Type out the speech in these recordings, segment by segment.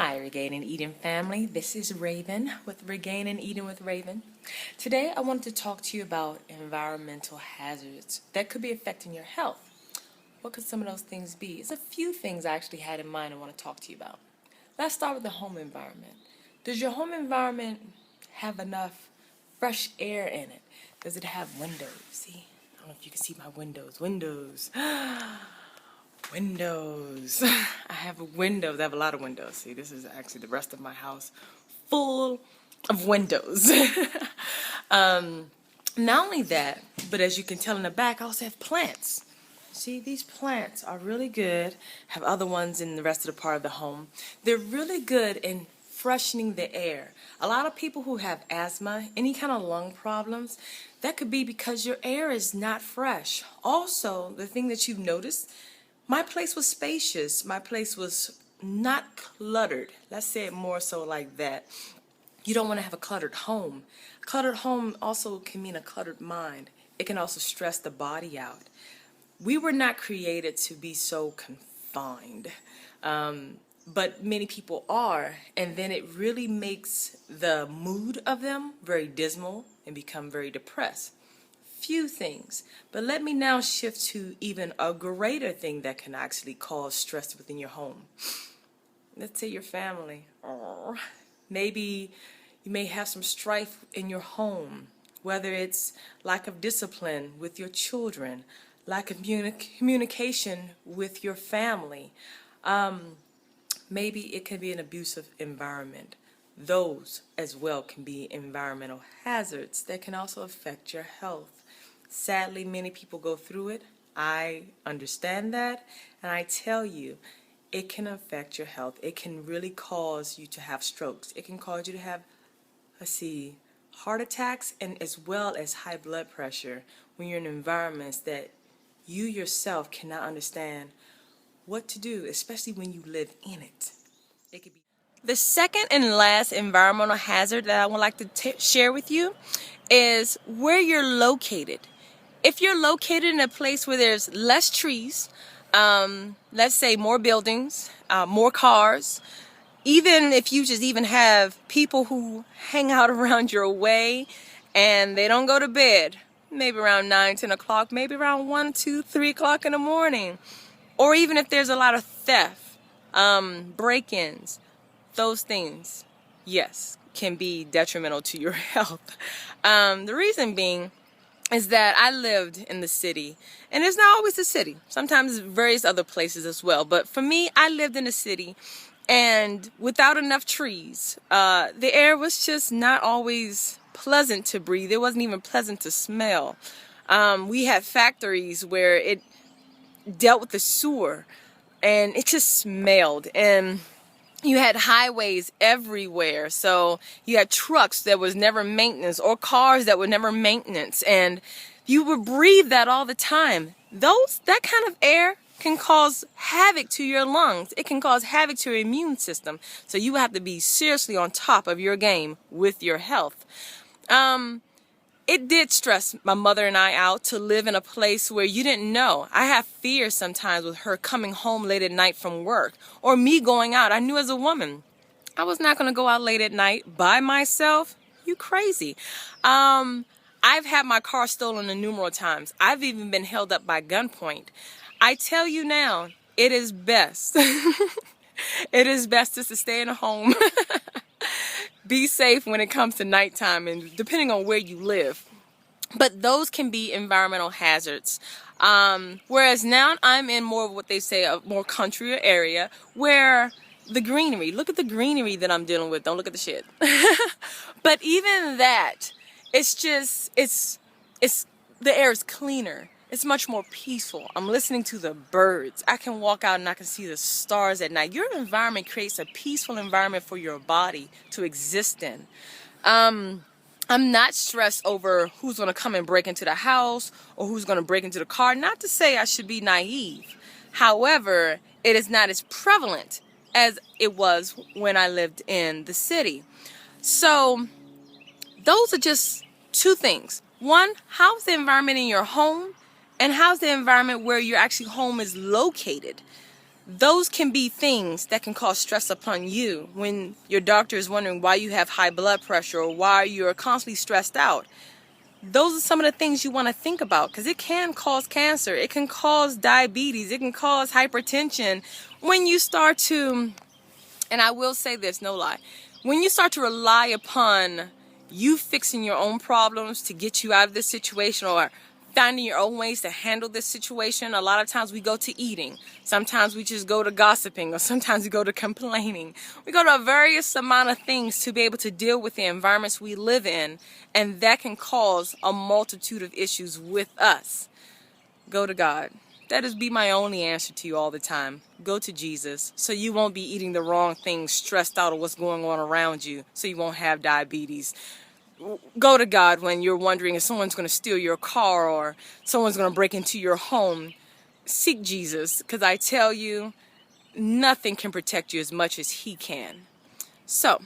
Hi, Regain and Eden family. This is Raven with Regain and Eden with Raven. Today I wanted to talk to you about environmental hazards that could be affecting your health. What could some of those things be? It's a few things I actually had in mind I want to talk to you about. Let's start with the home environment. Does your home environment have enough fresh air in it? Does it have windows? See, I don't know if you can see my windows. Windows. Windows. I have windows. I have a lot of windows. See, this is actually the rest of my house full of windows. Not only that, but as you can tell in the back, I also have plants. See, these plants are really good. Have other ones in the rest of the part of the home. They're really good in freshening the air. A lot of people who have asthma, any kind of lung problems, that could be because your air is not fresh. Also, the thing that you've noticed, my place was spacious. My place was not cluttered. Let's say it more so like that. You don't want to have a cluttered home. A cluttered home also can mean a cluttered mind. It can also stress the body out. We were not created to be so confined, but many people are, and then it really makes the mood of them very dismal and become very depressed. Few things, but let me now shift to even a greater thing that can actually cause stress within your home. Let's say your family. Maybe you may have some strife in your home, whether it's lack of discipline with your children, lack of communication with your family. Maybe it can be an abusive environment. Those as well can be environmental hazards that can also affect your health. Sadly, many people go through it. I understand that, and I tell you, it can affect your health. It can really cause you to have strokes. It can cause you to have, heart attacks, and as well as high blood pressure when you're in environments that you yourself cannot understand what to do, especially when you live in it. It could be. The second and last environmental hazard that I would like to share with you is where you're located. If you're located in a place where there's less trees, let's say more buildings, more cars, even if you just even have people who hang out around your way and they don't go to bed, maybe around 9, 10 o'clock, maybe around 1, 2, 3 o'clock in the morning, or even if there's a lot of theft, break-ins, those things, yes, can be detrimental to your health. The reason being is that I lived in the city, and it's not always the city. Sometimes various other places as well. But for me, I lived in the city, and without enough trees, the air was just not always pleasant to breathe. It wasn't even pleasant to smell. We had factories where it dealt with the sewer, and it just smelled. And you had highways everywhere, so you had trucks that was never maintenance or cars that were never maintenance, and you would breathe that all the time. That kind of air can cause havoc to your lungs. It can cause havoc to your immune system, so you have to be seriously on top of your game with your health. It did stress my mother and I out to live in a place where you didn't know. I have fear sometimes with her coming home late at night from work, or me going out. I knew as a woman, I was not going to go out late at night by myself. You crazy. I've had my car stolen numerous times. I've even been held up by gunpoint. I tell you now, it is best. It is best just to stay in a home. Be safe when it comes to nighttime, and depending on where you live. But those can be environmental hazards. Whereas now I'm in more of what they say a more country area where the greenery, look at the greenery that I'm dealing with. Don't look at the shit. But even that, the air is cleaner. It's much more peaceful. I'm listening to the birds. I can walk out and I can see the stars at night. Your environment creates a peaceful environment for your body to exist in. I'm not stressed over who's going to come and break into the house or who's going to break into the car. Not to say I should be naive. However, it is not as prevalent as it was when I lived in the city. So those are just two things. One, how's the environment in your home? And how's the environment where your actual home is located? those can be things that can cause stress upon you when your doctor is wondering why you have high blood pressure or why you're constantly stressed out. Those are some of the things you want to think about, because it can cause cancer, it can cause diabetes, it can cause hypertension when you start to, and I will say this, no lie, when you start to rely upon you fixing your own problems to get you out of this situation, or finding your own ways to handle this situation. A lot of times we go to eating, sometimes we just go to gossiping, or sometimes we go to complaining. We go to a various amount of things to be able to deal with the environments we live in, and that can cause a multitude of issues with us. Go to God. That is be my only answer to you all the time. Go to Jesus, so you won't be eating the wrong things, stressed out of what's going on around you, so you won't have diabetes. Go to God when you're wondering if someone's going to steal your car or someone's going to break into your home. Seek Jesus, because I tell you, nothing can protect you as much as He can. So,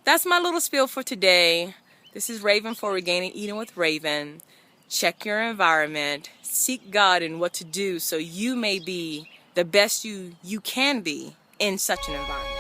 that's my little spiel for today. This is Raven for Regaining Eden with Raven. Check your environment. Seek God in what to do so you may be the best you can be in such an environment.